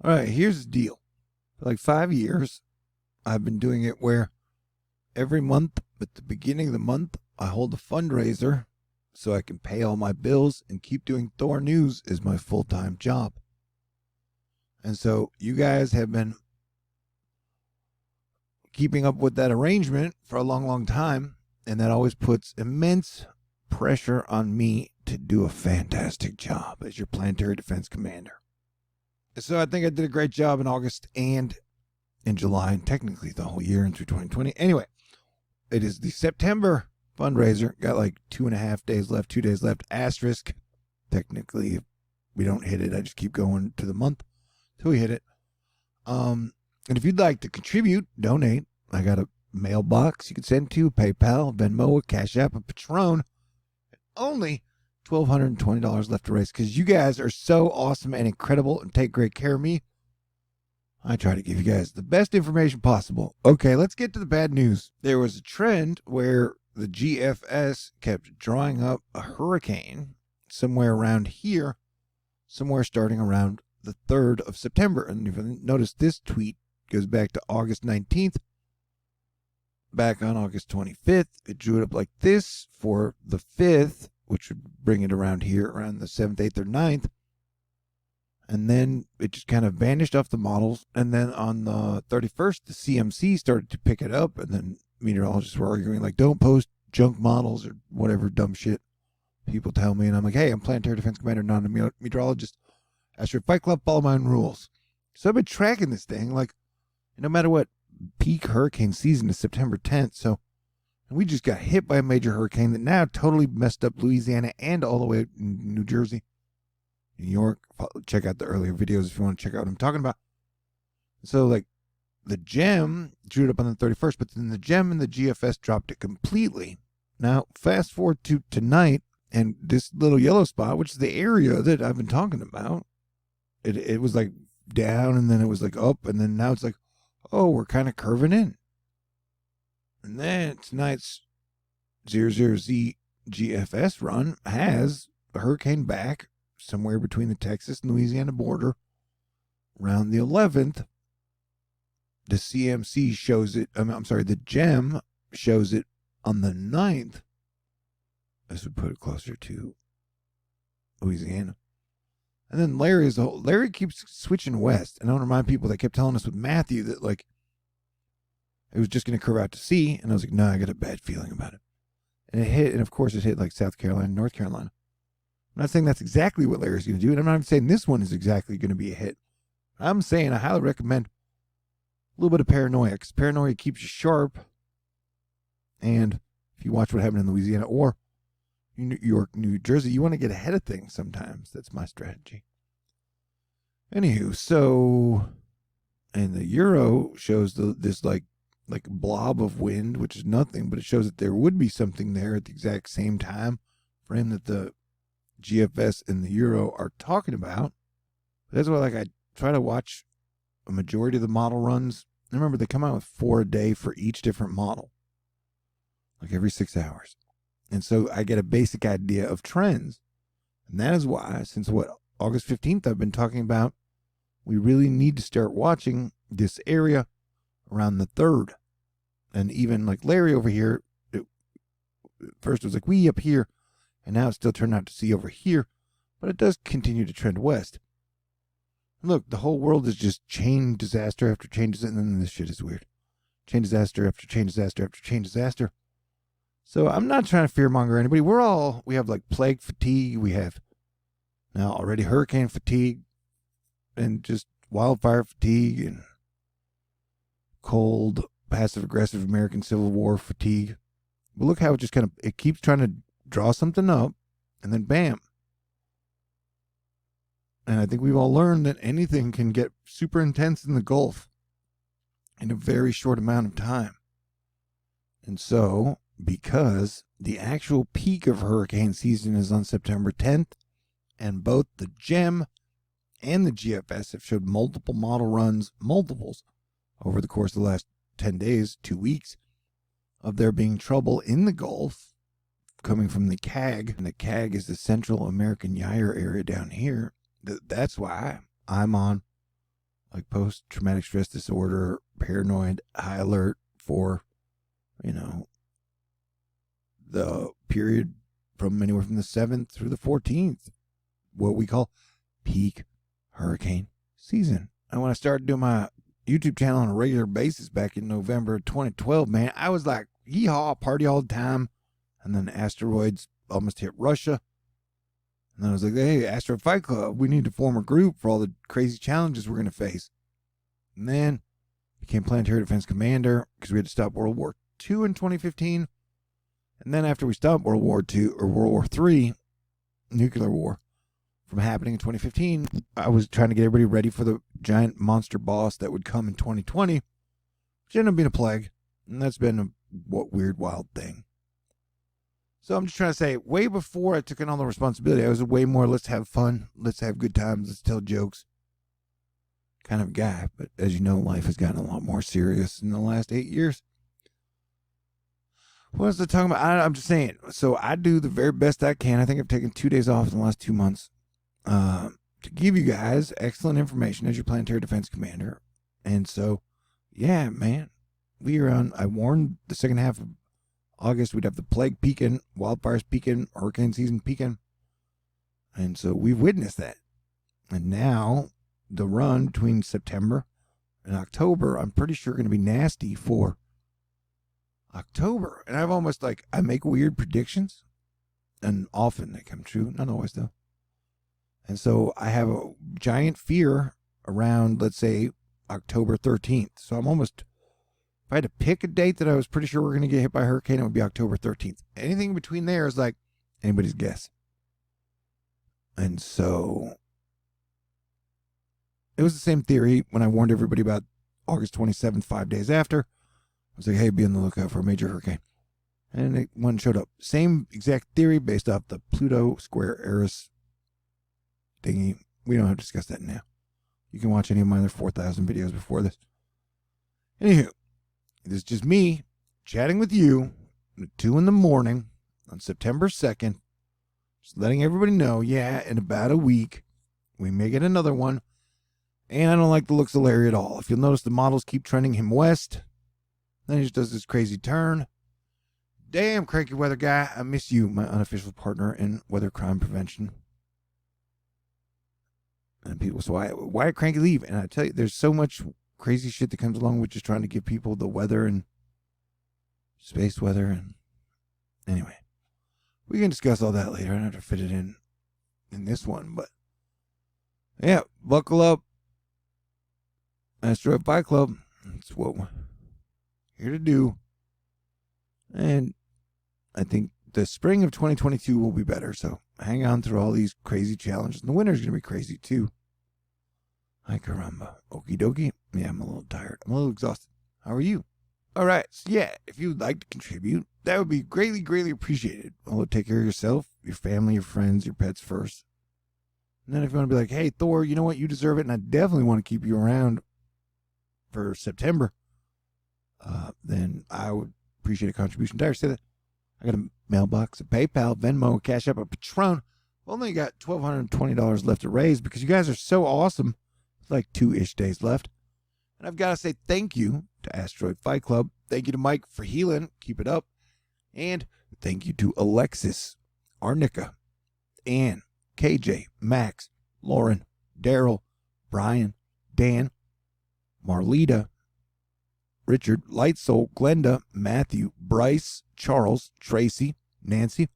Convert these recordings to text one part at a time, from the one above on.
All right, here's the deal. For like 5 years, I've been doing it where every month, at the beginning of the month, I hold a fundraiser so I can pay all my bills and keep doing THORnews as my full-time job. And so you guys have been keeping up with that arrangement for a long, long time, and that always puts immense pressure on me to do a fantastic job as your planetary defense commander. So I think I did a great job in August and in July, and technically the whole year and through 2020. Anyway, it is the September fundraiser. Got like 2.5 days left, 2 days left. Asterisk. Technically, if we don't hit it, I just keep going to the month till we hit it. And if you'd like to contribute, donate, I got a mailbox you can send to, PayPal, Venmo, CashApp, a Patron. Only $1,220 left to raise because you guys are so awesome and incredible and take great care of me. I try to give you guys the best information possible. Okay, let's get to the bad news. There was a trend where the GFS kept drawing up a hurricane somewhere around here, somewhere starting around the 3rd of September. And if you notice, this tweet goes back to August 19th. Back on August 25th, it drew it up like this for the 5th, which would bring it around here, around the 7th, 8th, or 9th. And then it just kind of vanished off the models. And then on the 31st, the CMC started to pick it up. And then meteorologists were arguing, like, don't post junk models or whatever dumb shit people tell me. And I'm like, hey, I'm planetary defense commander, not a meteorologist. Asteroid Fight Club, follow my own rules. So I've been tracking this thing, like, no matter what, peak hurricane season is September 10th. So and we just got hit by a major hurricane that now totally messed up Louisiana and all the way in New Jersey, New York. Check out the earlier videos if you want to check out what I'm talking about. So, like, the GEM drew it up on the 31st, but then the GEM and the GFS dropped it completely. Now, fast forward to tonight, and this little yellow spot, which is the area that I've been talking about, it was like down, and then it was like up, and then now it's like, oh, we're kind of curving in. And then tonight's 00Z GFS run has a hurricane back somewhere between the Texas and Louisiana border around the 11th. The CMC shows it, the GEM shows it on the 9th. This would put it closer to Louisiana. And then Larry keeps switching west. And I want to remind people that kept telling us with Matthew that, like, it was just going to curve out to sea. And I was like, no, I got a bad feeling about it. And it hit, and of course it hit like South Carolina, North Carolina. I'm not saying that's exactly what Larry's going to do. And I'm not even saying this one is exactly going to be a hit. I'm saying I highly recommend a little bit of paranoia, because paranoia keeps you sharp. And if you watch what happened in Louisiana or New York, New Jersey, you want to get ahead of things sometimes. That's my strategy. Anywho, so, and the Euro shows this like blob of wind, which is nothing, but it shows that there would be something there at the exact same time frame that the GFS and the Euro are talking about. That's why, like, I try to watch a majority of the model runs. Remember, they come out with 4 a day for each different model, like every 6 hours. And so I get a basic idea of trends. And that is why, since August 15th, I've been talking about, we really need to start watching this area around the 3rd. And even like Larry over here, first it was like we up here, and now it's still turned out to see over here, but it does continue to trend west. Look, the whole world is just chain disaster after chain disaster, and then this shit is weird. Chain disaster after chain disaster after chain disaster. So I'm not trying to fearmonger anybody. We have like plague fatigue. We have now already hurricane fatigue and just wildfire fatigue and cold, passive-aggressive American Civil War fatigue. But look how it keeps trying to draw something up, and then bam. And I think we've all learned that anything can get super intense in the Gulf in a very short amount of time. And so, because the actual peak of hurricane season is on September 10th, and both the GEM and the GFS have showed multiple model runs, multiples, over the course of the last 10 days, 2 weeks, of there being trouble in the Gulf coming from the CAG. And the CAG is the Central American Gyre area down here. That's why I'm on like post-traumatic stress disorder, paranoid, high alert for, the period from anywhere from the 7th through the 14th, what we call peak hurricane season. And when I started doing my YouTube channel on a regular basis back in November 2012, man, I was like, yeehaw, party all the time. And then asteroids almost hit Russia. And then I was like, hey, Asteroid Fight Club, we need to form a group for all the crazy challenges we're going to face. And then became Planetary Defense Commander because we had to stop World War II in 2015. And then after we stopped World War II or World War III, nuclear war, from happening in 2015, I was trying to get everybody ready for the giant monster boss that would come in 2020, which ended up being a plague. And that's been a weird, wild thing. So I'm just trying to say, way before I took on all the responsibility, I was a way more, let's have fun, let's have good times, let's tell jokes kind of guy. But as you know, life has gotten a lot more serious in the last 8 years. What was I talking about? I'm just saying. So I do the very best I can. I think I've taken 2 days off in the last 2 months to give you guys excellent information as your Planetary Defense Commander. And so, yeah, man, I warned the second half of August we'd have the plague peaking, wildfires peaking, hurricane season peaking. And so we've witnessed that. And now the run between September and October, I'm pretty sure going to be nasty for October. And I've almost I make weird predictions, and often they come true, not always though. And so I have a giant fear around, let's say, October 13th. So I'm almost, if I had to pick a date that I was pretty sure we're going to get hit by a hurricane, it would be October 13th. Anything between there is like anybody's guess. And so it was the same theory when I warned everybody about August 27th, 5 days after. I was like, hey, be on the lookout for a major hurricane. And one showed up. Same exact theory based off the Pluto Square Eris thingy. We don't have to discuss that now. You can watch any of my other 4,000 videos before this. Anywho, this is just me chatting with you at 2 in the morning on September 2nd. Just letting everybody know, yeah, in about a week, we may get another one. And I don't like the looks of Larry at all. If you'll notice, the models keep trending him west. Then he just does this crazy turn. Damn, cranky weather guy. I miss you, my unofficial partner in weather crime prevention. And people say, why did Cranky leave? And I tell you, there's so much crazy shit that comes along with just trying to give people the weather and space weather. And anyway, we can discuss all that later. I don't have to fit it in this one. But yeah, buckle up. Asteroid Fight Club. That's what we're here to do. And I think the spring of 2022 will be better. So hang on through all these crazy challenges. And the winter's going to be crazy too. Ay caramba. Okie dokie. Yeah, I'm a little tired. I'm a little exhausted. How are you? All right. So yeah, if you'd like to contribute, that would be greatly, greatly appreciated. Well, take care of yourself, your family, your friends, your pets first. And then if you want to be like, hey, Thor, you know what? You deserve it. And I definitely want to keep you around for September. Then I would appreciate a contribution. Did I say that? I got a mailbox, a PayPal, Venmo, a CashApp, a Patron. I've only got $1,220 left to raise because you guys are so awesome. It's like 2-ish days left. And I've got to say thank you to Asteroid Fight Club. Thank you to Mike for healing. Keep it up. And thank you to Alexis, Arnica, Ann, KJ, Max, Lauren, Daryl, Brian, Dan, Marlita, Richard, Lightsoul, Glenda, Matthew, Bryce, Charles, Tracy, Nancy,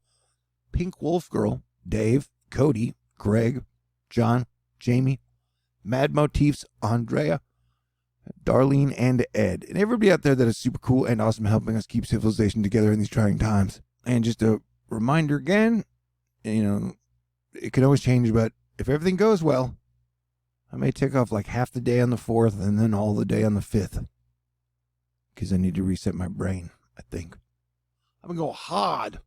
Pink Wolf Girl, Dave, Cody, Greg, John, Jamie, Mad Motifs, Andrea, Darlene, and Ed. And everybody out there that is super cool and awesome helping us keep civilization together in these trying times. And just a reminder again, it can always change, but if everything goes well, I may take off like half the day on the 4th and then all the day on the 5th. Because I need to reset my brain, I think. I'm going to go hard.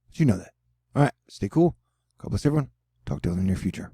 But you know that. All right, stay cool. God bless everyone. Talk to you in the near future.